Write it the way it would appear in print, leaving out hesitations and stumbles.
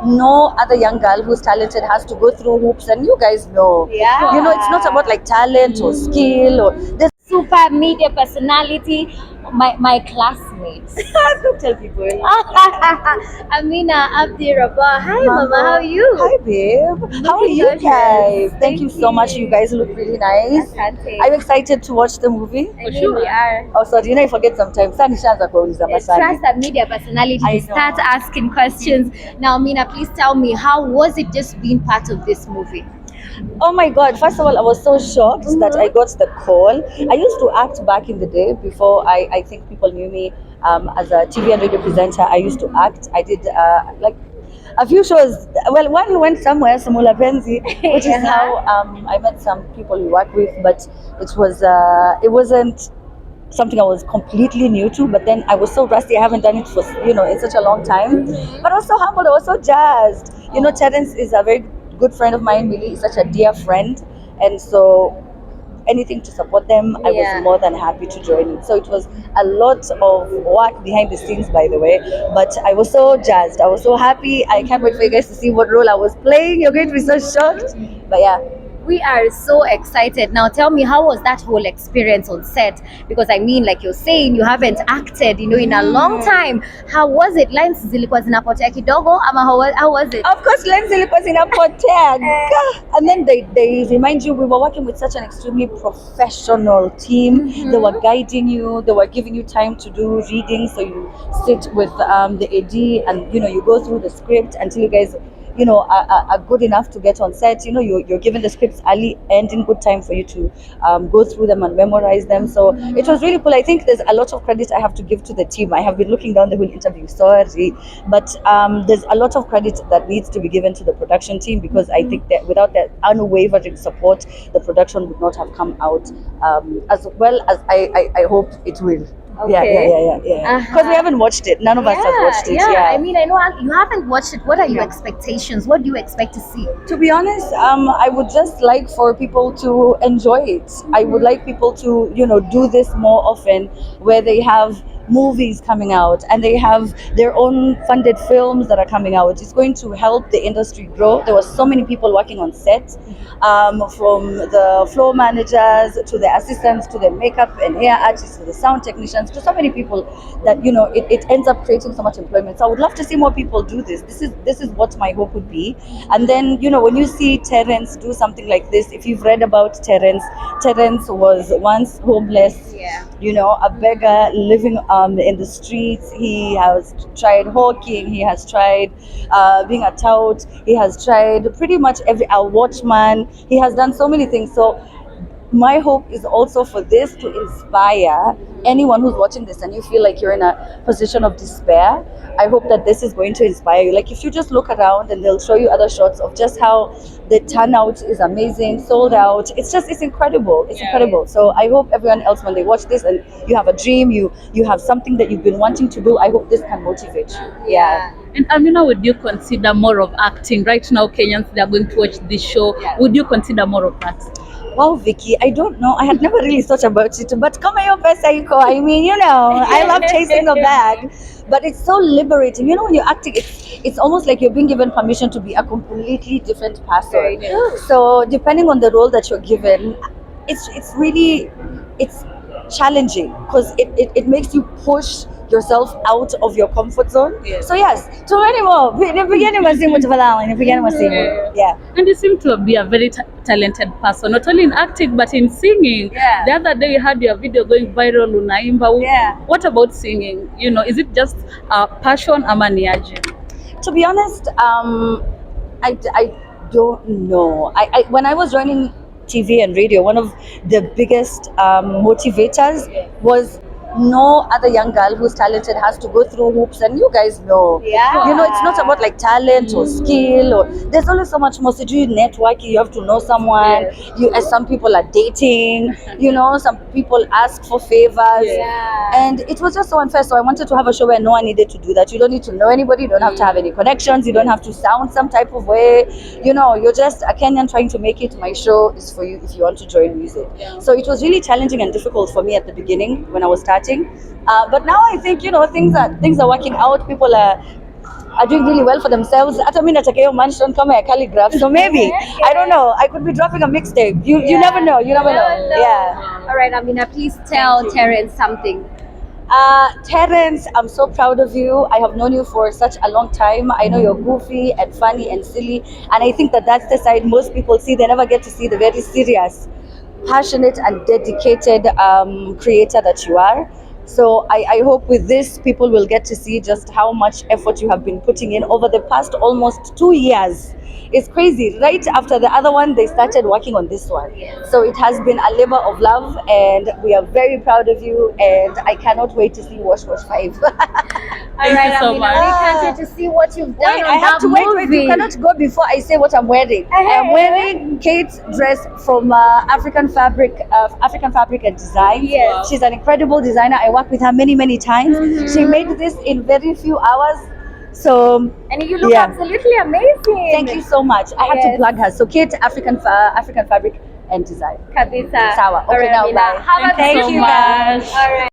no other young girl who's talented has to go through hoops, and you guys know. Yeah. You know, it's not about like talent or skill or there's Super media personality, my classmates. don't tell people. Amina Abdirabah. Hi, Mama. How are you? Hi, babe. How are you gorgeous. guys? Thank Thank you so much. you. You guys look really nice. Asante. I'm excited to watch the movie. I mean, we are. Oh, sorry, you know, I forget sometimes. Sani Shanza kuuliza maswali. Trust a media personality I to know. start asking questions. Now, Amina, please tell me, how was it just being part of this movie? Oh my God! First of all, I was so shocked that I got the call. I used to act back in the day before I think people knew me as a TV and radio presenter. I used to act. I did like a few shows. Well, one went somewhere, Samula Penzi, which is how I met some people we work with. But it wasn't something I was completely new to. But then I was so rusty. I haven't done it for in such a long time. But I was so humbled. I was so jazzed. You know, Terence is a very good friend of mine. Really, is such a dear friend, and so anything to support them, I Yeah. was more than happy to join it. So it was a lot of work behind the scenes, by the way, but I was so jazzed. I was so happy. I can't wait for you guys to see what role I was playing. You're going to be so shocked. But yeah. We are so excited. Now tell me, how was that whole experience on set? Because I mean, like you're saying, you haven't acted, in a long time. How was it? Lines zilikuwa zinapotea kidogo ama how was it? Of course, lens ilikuwa zinapotea. And then they remind you we were working with such an extremely professional team. They were guiding you. They were giving you time to do reading. So you sit with the AD and you go through the script until you guys are good enough to get on set. You're given the scripts early and in good time for you to go through them and memorize them. So it was really cool. I think there's a lot of credit I have to give to the team. I have been looking down the whole interview, sorry, but there's a lot of credit that needs to be given to the production team, because I think that without that unwavering support, the production would not have come out as well as I hope it will. Yeah. Because we haven't watched it. None of us have watched it. I mean, I know you haven't watched it. What are your expectations? What do you expect to see? To be honest, I would just like for people to enjoy it. I would like people to, do this more often, where they have movies coming out and they have their own funded films that are coming out. It's going to help the industry grow. There were so many people working on set, from the floor managers to the assistants to the makeup and hair artists to the sound technicians to so many people that it ends up creating so much employment. So I would love to see more people do this. This is what my hope would be. And then when you see Terence do something like this, if you've read about Terence was once homeless, a beggar living in the streets. He has tried hawking, he has tried being a tout, he has tried pretty much a watchman. He has done so many things. So my hope is also for this to inspire anyone who's watching this and you feel like you're in a position of despair. I hope that this is going to inspire you. Like if you just look around and they'll show you other shots of just how the turnout is amazing, sold out. It's incredible. It's incredible. So I hope everyone else, when they watch this and you have a dream, you have something that you've been wanting to do, I hope this can motivate you. Yeah. And Amina, would you consider more of acting? Right now, Kenyans, they are going to watch this show. Yeah. Would you consider more of that? Well, Vicky, I don't know. I had never really thought about it. But come on, Psycho. I mean, I love chasing the bag. But it's so liberating. When you're acting, it's almost like you're being given permission to be a completely different person. So depending on the role that you're given, it's really challenging, because it makes you push yourself out of your comfort zone. So yes, to many more. Yeah. And you seem to be a very talented person, not only in acting but in singing. Yeah. The other day you had your video going viral, unaimba. Yeah. What about singing? Is it just a passion ama niaje? To be honest, I don't know. I when I was joining TV and radio, one of the biggest motivators was no other young girl who's talented has to go through hoops, and you guys know. It's not about like talent or skill, or there's always so much more. So do you networking, you have to know someone. As some people are dating, some people ask for favors. And it was just so unfair. So I wanted to have a show where no one needed to do that. You don't need to know anybody, you don't have to have any connections, you don't have to sound some type of way. You're just a Kenyan trying to make it. My show is for you if you want to join music. So it was really challenging and difficult for me at the beginning when I was starting. But now I think things are working out. People are are doing really well for themselves. Hata mimi nataka hiyo mansion kama ya calligraph. So maybe, I don't know, I could be dropping a mixtape. You never know, you never know. Yeah. All right, Amina, please tell Terence something. Terence, I'm so proud of you. I have known you for such a long time. I know you're goofy and funny and silly, and I think that that's the side most people see. They never get to see the very serious, passionate, and dedicated creator that you are. So I hope with this, people will get to see just how much effort you have been putting in over the past almost 2 years. It's crazy. Right after the other one, they started working on this one. So it has been a labor of love, and we are very proud of you. And I cannot wait to see Wash Wash 5. All right, you so Amina, much. we can't wait to see what you've done Wait, on I have that to wait. movie. You cannot go before I say what I'm wearing. I am wearing Kate's dress from African Fabric and Design. Yes. Wow. She's an incredible designer. I worked with her many times. She made this in very few hours. So And you look yeah. absolutely amazing. Thank you so much. I had Yes. to plug her. So Kate, African Fabric and Design. Kabisa. Sawa. All Okay, right, now Amina. bye. Have a Thank you good so one. much. All right.